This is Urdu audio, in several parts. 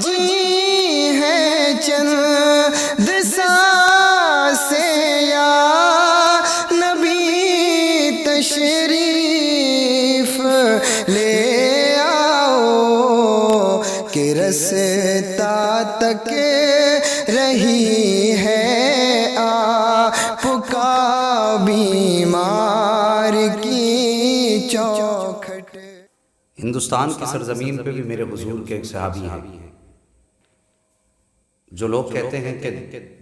جی ہے چند سانسیں یا نبی تشریف لے آؤ کہ رستا تک رہی ہے آپ کا بیمار کی چوکھٹ۔ ہندوستان کی سرزمین پہ بھی میرے حضور کے ایک صحابی ہیں جو لوگ کہتے ہیں کہ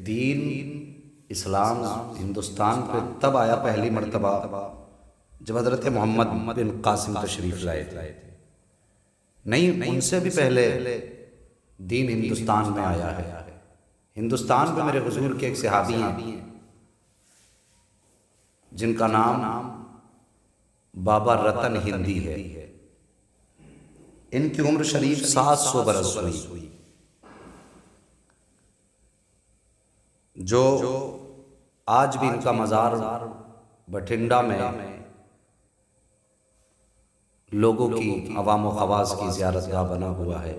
دین اسلام ہندوستان پہ تب آیا پہلی مرتبہ جب حضرت محمد بن قاسم تشریف لائے تھے۔ نہیں، ان سے بھی پہلے دین ہندوستان میں آیا ہے۔ ہندوستان پہ میرے حضور کے ایک صحابی ہیں جن کا نام بابا رتن ہندی ہے۔ ان کی عمر شریف 700 برس ہوئی، جو آج بھی ان کا مزار بٹھنڈا میں لوگوں کی عوام و خواص کی زیارت گاہ بنا ہوا ہے۔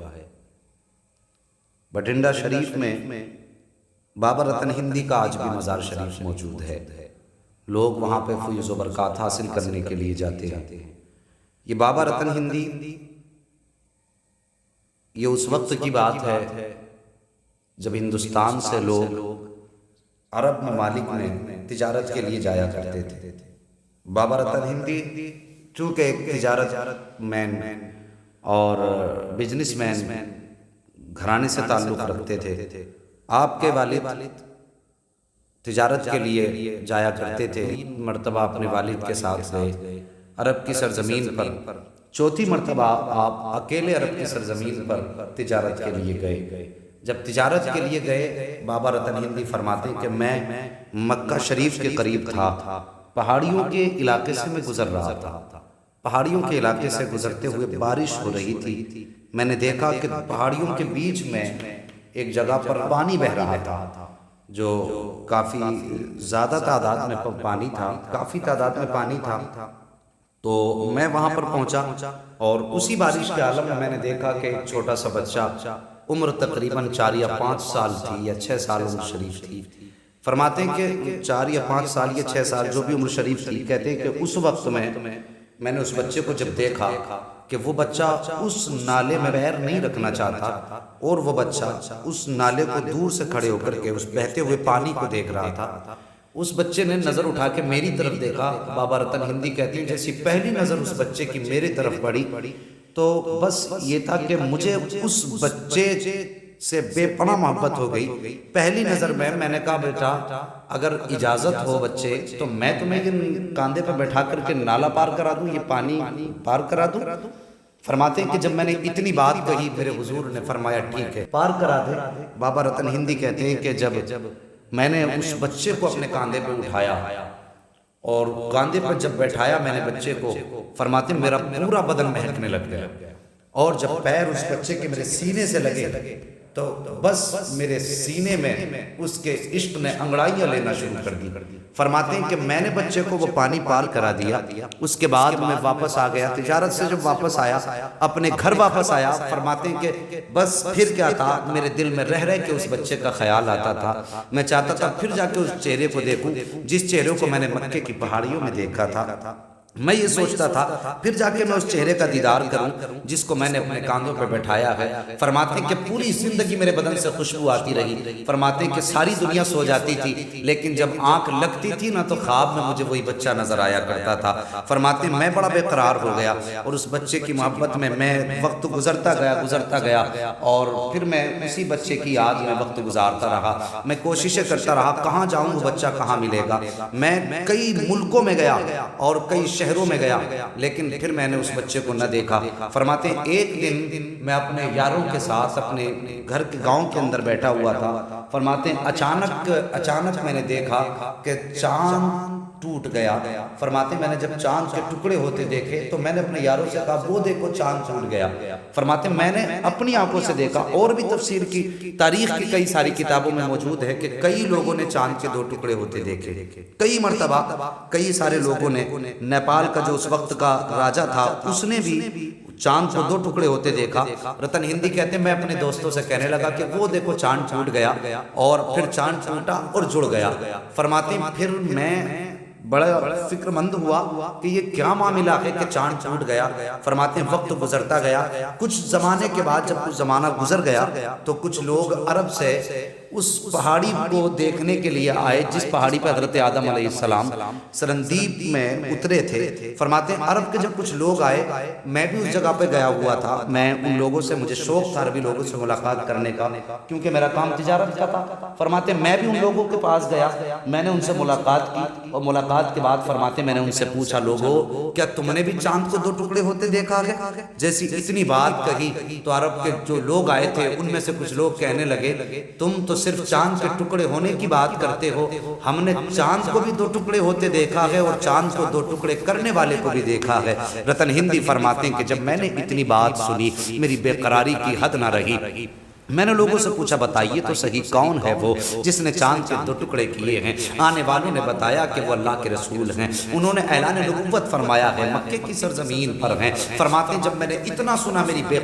بٹھنڈا شریف میں بابا رتن ہندی کا آج بھی مزار شریف موجود ہے۔ لوگ وہاں پہ فیض و برکات حاصل کرنے کے لیے جاتے ہیں۔ یہ بابا رتن ہندی، یہ اس وقت کی بات ہے جب ہندوستان سے لوگ عرب ممالک میں تجارت کے لیے جایا کرتے تھے۔ بابا رتن ہندی چونکہ ایک تجارت مین اور بزنس مین گھرانے سے تعلق رکھتے تھے، آپ کے والد تجارت کے لیے جایا کرتے تھے۔ 3 مرتبہ اپنے والد کے ساتھ گئے عرب کی سرزمین پر، 4تھی مرتبہ آپ اکیلے عرب کی سرزمین پر تجارت کے لیے گئے۔ جب تجارت کے لیے گئے، بابا رتن ہندی فرماتے کہ میں مکہ شریف کے قریب تھا، پہاڑیوں کے علاقے سے میں گزر رہا تھا۔ پہاڑیوں کے علاقے سے گزرتے ہوئے بارش ہو رہی تھی۔ میں نے دیکھا کہ پہاڑیوں کے بیچ میں ایک جگہ پر پانی بہہ رہا تھا، جو کافی زیادہ تعداد میں پانی تھا، کافی تعداد میں پانی تھا۔ تو میں وہاں پر پہنچا اور اسی بارش کے عالم میں نے دیکھا کہ ایک چھوٹا سا بچہ، عمر تقریباً 4 یا 5 سال تھی یا 6 سال عمر شریف تھی۔ فرماتے ہیں کہ 4 یا 5 سال یا 6 سال جو بھی عمر شریف تھی، کہتے ہیں کہ اس وقت میں نے اس بچے کو جب دیکھا کہ وہ بچہ اس نالے میں پیر نہیں رکھنا چاہتا، اور وہ بچہ اس نالے کو دور سے کھڑے ہو کر کے اس بہتے ہوئے پانی کو دیکھ رہا تھا۔ اس بچے نے نظر اٹھا کے میری طرف دیکھا۔ بابا رتن ہندی کہتی ہیں جیسی پہلی نظر اس بچے کی میری طرف پڑی تو بس یہ تھا کہ مجھے اس بچے سے بے پناہ محبت ہو گئی۔ پہلی نظر میں نے کہا بیٹا اگر اجازت ہو بچے تو میں تمہیں یہ کاندھے پہ بیٹھا کر کے نالا پار کرا دوں، یہ پانی پار کرا دوں۔ فرماتے ہیں کہ جب میں نے اتنی بات کہی میرے حضور نے فرمایا ٹھیک ہے پار کرا دے۔ بابا رتن ہندی کہتے ہیں کہ جب میں نے اس بچے کو اپنے کاندھے پہ اٹھایا اور کاندھے پر جب بیٹھایا میں نے بچے کو، فرماتے ہیں میرا پورا بدن مہکنے لگ گیا، اور جب پیر اس بچے کے میرے سینے سے لگے تو بس میرے سینے میں اس کے عشق نے انگڑائیاں لینا شروع کر دی۔ فرماتے ہیں کہ میں نے بچے کو وہ پانی پار کرا دیا، اس کے بعد میں واپس آ گیا تجارت سے، جب واپس آیا اپنے گھر واپس آیا، فرماتے ہیں کہ بس پھر کیا تھا میرے دل میں رہ کے اس بچے کا خیال آتا تھا، میں چاہتا تھا پھر جا کے اس چہرے کو دیکھوں جس چہرے کو میں نے مکے کی پہاڑیوں میں دیکھا تھا۔ میں یہ سوچتا تھا پھر جا کے میں اس چہرے کا دیدار کروں جس کو میں نے اپنے کاندھوں پہ بٹھایا ہے۔ فرماتے ہیں کہ پوری زندگی میرے بدن سے خوشبو آتی رہی۔ فرماتے ہیں کہ ساری دنیا سو جاتی تھی لیکن جب آنکھ لگتی تھی نا تو خواب میں مجھے وہی بچہ نظر آیا کرتا تھا۔ فرماتے ہیں میں بڑا بے قرار ہو گیا اور اس بچے کی محبت میں وقت گزرتا گیا اور پھر میں اسی بچے کی یاد میں وقت گزارتا رہا۔ میں کوششیں کرتا رہا کہاں جاؤں وہ بچہ کہاں ملے گا۔ میں کئی ملکوں میں گیا اور کئی شہروں میں گیا لیکن پھر میں نے اس بچے کو نہ دیکھا۔ فرماتے ہیں ایک دن میں اپنے یاروں کے ساتھ اپنے گھر کے گاؤں کے اندر بیٹھا ہوا تھا۔ فرماتے ہیں اچانک میں نے دیکھا کہ چاند ٹوٹ گیا۔ فرماتے ہیں میں نے جب چاند کے ٹکڑے ہوتے دیکھے تو میں نے اپنے یاروں سے کہا وہ دیکھو چاند ٹوٹ گیا۔ فرماتے ہیں میں نے اپنی آنکھوں سے دیکھا، اور بھی تفسیر کی تاریخ کی کئی ساری کتابوں میں موجود ہے کہ کئی لوگوں نے چاند کے 2 ٹکڑے ہوتے دیکھے، کئی مرتبہ کئی سارے لوگوں نے۔ نیپال کا جو اس وقت کا راجہ تھا اس نے بھی چاند کو 2 ٹکڑے ہوتے دیکھا۔ رتن ہندی کہتے ہیں میں اپنے دوستوں سے کہنے لگا کہ وہ دیکھو چاند ٹوٹ گیا، اور پھر چاند ٹوٹا اور جڑ گیا۔ فرماتے ہیں پھر میں بڑا فکر مند ہوا کہ یہ کیا معاملہ ہے کہ چاند ٹوٹ گیا۔ فرماتے ہیں وقت گزرتا گیا، کچھ زمانے کے بعد جب کچھ زمانہ گزر گیا تو کچھ لوگ عرب سے اس پہاڑی کو دیکھنے کے لیے آئے جس پہاڑی پہ حضرت آدم علیہ السلام سرندیب میں اترے تھے۔ فرماتے ہیں عرب کے جب کچھ لوگ آئے، میں بھی اس جگہ پہ گیا ہوا تھا، میں ان لوگوں سے، مجھے شوق تھا عربی لوگوں سے ملاقات کرنے کا کیونکہ میرا کام تجارت کا تھا۔ فرماتے ہیں میں بھی ان لوگوں کے پاس گیا، میں نے ان سے ملاقات کی، اور ملاقات کے بعد فرماتے ہیں میں نے ان سے پوچھا لوگو کیا تم نے بھی چاند کو 2 ٹکڑے ہوتے دیکھا ہے؟ جیسی اتنی بات کہی تو عرب کے جو لوگ آئے تھے ان میں سے کچھ لوگ کہنے لگے تم تو صرف چاند کے ٹکڑے ہونے کی بات کرتے ہو، ہم نے چاند کو بھی 2 ٹکڑے ہوتے دیکھا ہے اور چاند کو 2 ٹکڑے کرنے والے کو بھی دیکھا ہے۔ رتن ہندی فرماتے ہیں کہ جب میں نے اتنی بات سنی میری بے قراری کی حد نہ رہی۔ میں نے لوگوں سے پوچھا بتائیے تو صحیح کون ہے وہ جس نے چاند کے 2 ٹکڑے کیے ہیں؟ آنے والوں نے بتایا کہ وہ اللہ کے رسول ہیں، انہوں نے اعلان نبوت فرمایا ہے، مکے کی سرزمین پر ہیں۔ فرماتے ہیں جب میں نے اتنا سنا میری بے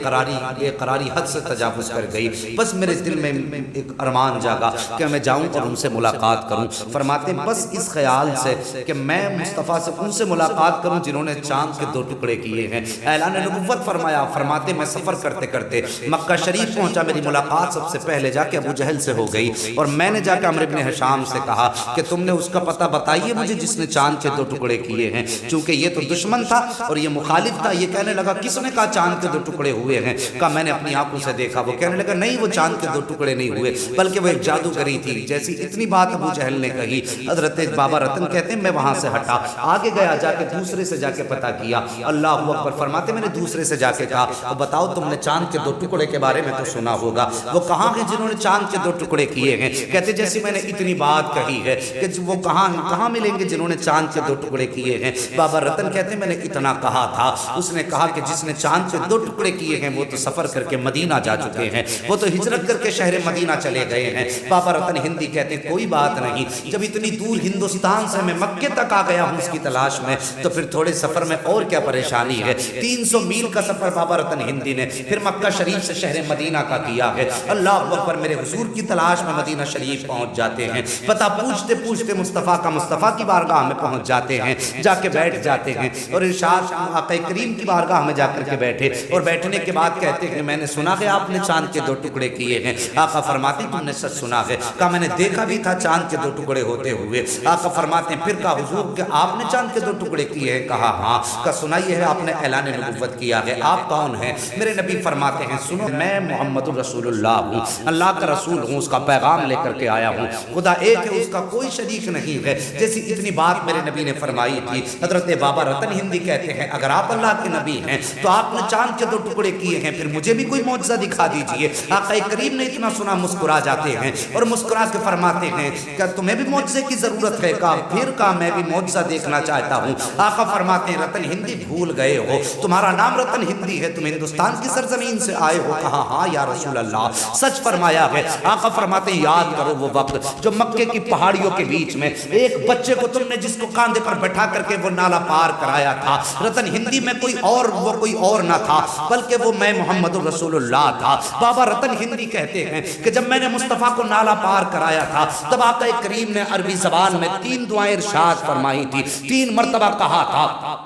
قراری حد سے تجاوز کر گئی، بس میرے دل میں ایک ارمان جاگا کہ میں جاؤں اور ان سے ملاقات کروں۔ فرماتے ہیں بس اس خیال سے کہ میں مصطفیٰ سے ان سے ملاقات کروں جنہوں نے چاند کے 2 ٹکڑے کیے ہیں، اعلان نبوت فرمایا۔ فرماتے میں سفر کرتے کرتے مکہ شریف پہنچا، میری ملاقات سب سے پہلے جا کے ابو جہل سے ہو گئی، اور میں نے جا کے عمرو بن حشام سے کہا کہ تم نے اس کا پتہ بتائیے مجھے جس نے چاند کے 2 ٹکڑے کیے ہیں، چونکہ یہ تو دشمن تھا اور یہ مخالف تھا۔ یہ کہنے لگا کس نے کہا چاند کے 2 ٹکڑے ہوئے ہیں؟ کہا میں نے اپنی آنکھوں سے دیکھا۔ وہ کہنے لگا نہیں وہ چاند کے 2 ٹکڑے نہیں ہوئے بلکہ وہ ایک جادوگری تھی۔ جیسی اتنی بات ابو جہل نے کہی، حضرت بابا رتن کہتے ہیں میں وہاں سے ہٹا، آگے گیا، جا کے دوسرے سے جا کے پتہ کیا۔ اللہ اکبر۔ فرماتے میں نے دوسرے سے جا کے کہا تو بتاؤ تم نے چاند کے 2 ٹکڑے کے بارے میں تو سنا ہوگا، وہ کہاں ہیں جنہوں نے چاند کے 2 ٹکڑے کیے ہیں؟ کہتے جیسے میں نے اتنی بات کہی ہے کہ وہ کہاں ملیں گے جنہوں نے چاند کے 2 ٹکڑے کیے ہیں؟ بابا رتن کہتے ہیں میں نے اتنا کہا تھا، اس نے کہا کہ جس نے چاند کے 2 ٹکڑے کیے ہیں وہ تو سفر کر کے مدینہ جا چکے ہیں، وہ تو ہجرت کر کے شہر مدینہ چلے گئے ہیں۔ بابا رتن ہندی کہتے ہیں کوئی بات نہیں، جب اتنی دور ہندوستان سے میں مکے تک آ گیا ہوں اس کی تلاش میں تو پھر تھوڑے سفر میں اور کیا پریشانی ہے۔ 300 میل کا سفر بابا رتن ہندی نے پھر مکہ شریف سے شہر مدینہ کا کیا ہے۔ اللہ اکبر۔ میرے حضور کی تلاش میں مدینہ شریف پہنچ جاتے ہیں، پتہ پوچھتے پوچھتے مصطفیٰ کی بارگاہ میں پہنچ جاتے ہیں، جا کے بیٹھ جاتے ہیں، اور ارشاد آقا کریم کی بارگاہ میں جا کر کے بیٹھے، اور بیٹھنے کے بعد کہتے ہیں میں نے سنا ہے آپ نے چاند کے 2 ٹکڑے کیے ہیں۔ آقا فرماتے ہیں تم نے سچ سنا ہے؟ کہا میں نے دیکھا بھی تھا چاند کے 2 ٹکڑے ہوتے ہوئے۔ آقا فرماتے ہیں پھر کہا حضور کہ آپ نے چاند کے 2 ٹکڑے کیے ہیں؟ کہا ہاں۔ کہا سنائیے ہے آپ نے اعلان نبوت کیا ہے، آپ کون ہیں؟ میرے نبی فرماتے ہیں سنو میں محمد الرسول اللہ ہوں، اللہ کا رسول ہوں، اس کا پیغام لے کر کے آیا ہوں، خدا ایک ہے اس کا کوئی شریک نہیں ہے۔ جیسی اتنی بات میرے نبی نے فرمائی تھی۔ حضرت بابا رتن ہندی کہتے ہیں اگر آپ اللہ کے نبی ہیں تو آپ نے چاند کے 2 ٹکڑے کیے ہیں، پھر مجھے بھی کوئی معجزہ دکھا دیجئے۔ آقا کریم نے اتنا سنا مسکرا جاتے ہیں اور مسکرا کے فرماتے ہیں کہ تمہیں بھی معجزے کی ضرورت ہے؟ کہا پھر کہا میں بھی معجزہ دیکھنا چاہتا ہوں۔ آقا فرماتے ہیں رتن ہندی بھول گئے ہو، تمہارا نام رتن ہندی ہے، تم ہندوستان کی سرزمین سے آئے ہو؟ کہا ہاں یا رسول اللہ سچ فرمایا ہے۔ آقا فرماتے ہیں یاد کرو وہ وقت جو مکے کی پہاڑیوں کے بیچ میں ایک بچے کو تم نے جس کو کاندھے پر بٹھا کر کے وہ نالا پار کرایا تھا۔ رتن ہندی میں وہ کوئی اور نہ تھا بلکہ وہ میں محمد الرسول اللہ تھا۔ بابا رتن ہندی کہتے ہیں کہ جب میں نے مصطفیٰ کو نالا پار کرایا تھا تب آقا کریم نے عربی زبان میں 3 دعائیں ارشاد فرمائی تھی، 3 مرتبہ کہا تھا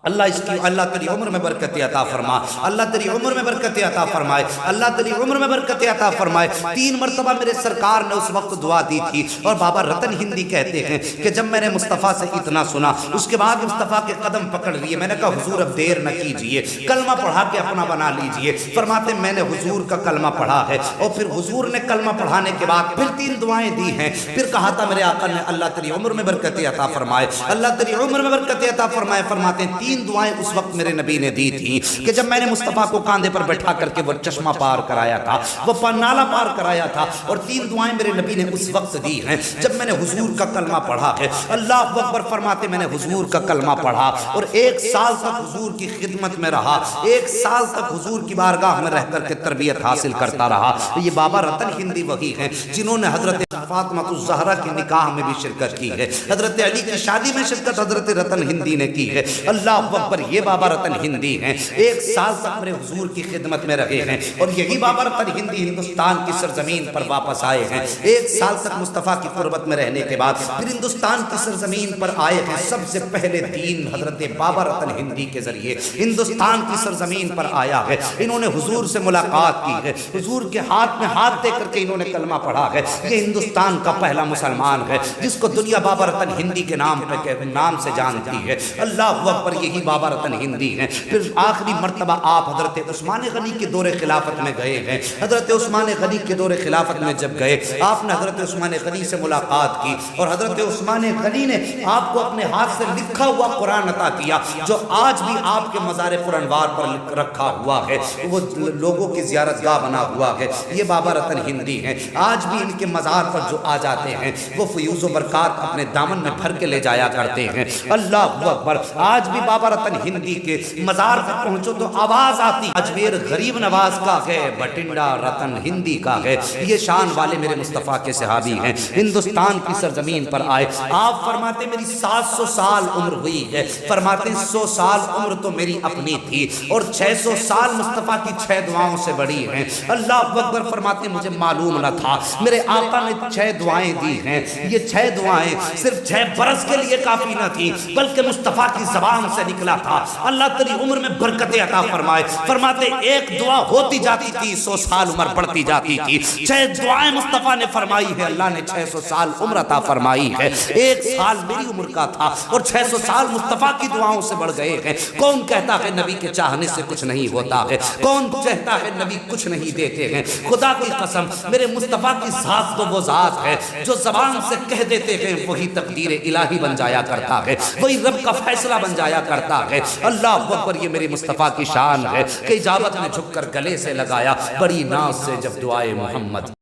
اللہ تیری عمر میں برکت عطا فرما، اللہ تیری عمر میں برکت عطا فرمائے، اللہ تیری عمر میں برکت عطا فرمائے۔ 3 مرتبہ میرے سرکار نے اس وقت دعا دی تھی۔ اور بابا رتن ہندی کہتے ہیں کہ جب میں نے مصطفیٰ سے اتنا سنا اس کے بعد مصطفیٰ کے قدم پکڑ لیے، میں نے کہا حضور اب دیر نہ کیجئے، کلمہ پڑھا کے اپنا بنا لیجئے۔ فرماتے میں نے حضور کا کلمہ پڑھا ہے، اور پھر حضور نے کلمہ پڑھانے کے بعد پھر 3 دعائیں دی ہیں۔ پھر کہا تھا میرے آقا نے اللہ تیری عمر میں برکت عطا فرمائے، اللہ تیری عمر میں برکت عطا فرمائے۔ فرماتے ہیں 3 دعائیں اس وقت میرے نبی نے دی تھی کہ جب میں نے مصطفیٰ کو کاندھے پر بٹھا کر کے وہ چشمہ پار کرایا تھا، وہ نالا پار کرایا تھا، اور 3 دعائیں میرے نبی نے اس وقت دی ہیں جب میں نے حضور کا کلمہ پڑھا ہے۔ اللہ اکبر۔ فرماتے میں نے حضور کا کلمہ پڑھا اور 1 سال تک حضور کی خدمت میں رہا، 1 سال تک حضور کی بارگاہ میں رہ کر کے تربیت حاصل کرتا رہا۔ یہ بابا رتن ہندی وہی ہیں جنہوں نے حضرت فاطمہ الزہرا کی نکاح میں بھی شرکت کی ہے، حضرت علی کی شادی میں شرکت حضرت رتن ہندی نے کی ہے۔ اللہ اللہ اکبر، یہ بابا رتن ہندی ہیں، 1 سال تک میرے حضور کی خدمت میں رہے ہیں، اور یہی بابا رتن ہندی ہندوستان کی سرزمین پر واپس آئے ہیں۔ 1 سال تک مصطفیٰ کی قربت میں رہنے کے بعد پھر ہندوستان کی سرزمین پر آئے ہیں۔ سب سے پہلے دین حضرت بابا رتن ہندی کے ذریعے ہندوستان کی سرزمین پر آیا ہے۔ انہوں نے حضور سے ملاقات کی ہے، حضور کے ہاتھ میں ہاتھ دے کر کے انہوں نے کلمہ پڑھا ہے۔ یہ ہندوستان کا پہلا مسلمان ہے جس کو دنیا بابا رتن ہندی کے نام سے جانتی ہے۔ اللہ اکبر، یہی بابا رتن ہندی ہیں۔ پھر آخری مرتبہ آپ حضرت عثمان غنی کے دور خلافت میں گئے ہیں۔ حضرت عثمان غنی کے دور خلافت میں جب گئے، آپ نے حضرت عثمان غنی سے ملاقات کی، اور حضرت عثمان غنی نے آپ کو اپنے ہاتھ سے لکھا ہوا قرآن عطا کیا، جو آج بھی آپ کے مزار پرانوار پر رکھا ہوا ہے، وہ لوگوں کی زیارت گاہ بنا ہوا ہے۔ یہ بابا رتن ہندی ہیں، آج بھی ان کے مزار پر جو آ جاتے ہیں وہ فیوز و برکات اپنے دامن میں بھر کے لے جایا کرتے ہیں۔ اللہ اکبر، آج بھی بابا رتن ہندی کے مزار پر پہنچو تو آواز آتی، اجمیر غریب نواز کا ہے، بٹنڈا رتن ہندی کا ہے۔ یہ شان والے میرے مصطفیٰ کے صحابی ہیں، ہندوستان کی سرزمین پر آئے۔ آپ فرماتے میری 700 سال عمر ہوئی ہے، فرماتے 100 سال عمر تو میری اپنی تھی، اور 600 سال مصطفیٰ کی 6 دعاؤں سے بڑی ہیں۔ اللہ اکبر، فرماتے مجھے معلوم نہ تھا، میرے آقا نے 6 دعائیں دی ہیں۔ یہ 6 دعائیں صرف 6 برس کے لیے کافی نہ تھی، بلکہ مصطفیٰ کی زبان سے نکلا تھا، اللہ تیری عمر میں برکتیں عطا فرمائے۔ فرماتے ایک دعا ہوتی جاتی تھی، 100 سال عمر بڑھتی جاتی تھی۔ 6 دعائیں مصطفیٰ نے فرمائی ہے، اللہ نے 600 سال عمر عطا فرمائی ہے۔ 1 سال میری عمر کا تھا، اور 600 سال مصطفیٰ کی دعاؤں سے بڑھ گئے ہیں۔ کون کہتا ہے نبی کے چاہنے سے کچھ نہیں ہوتا ہے؟ کون کہتا ہے نبی کچھ نہیں دیتے ہیں؟ خدا کی قسم، میرے مصطفیٰ کی ذات تو وہ ذات ہے جو زبان سے کہہ دیتے ہیں وہی تقدیر الہی بن جایا کرتا ہے، وہی رب کا فیصلہ بن جایا کرتا ہے۔ اللہ اکبر، یہ میرے مصطفیٰ کی شان ہے کہ اجابت میں جھک کر گلے سے لگایا، بڑی ناز سے جب دعائے محمد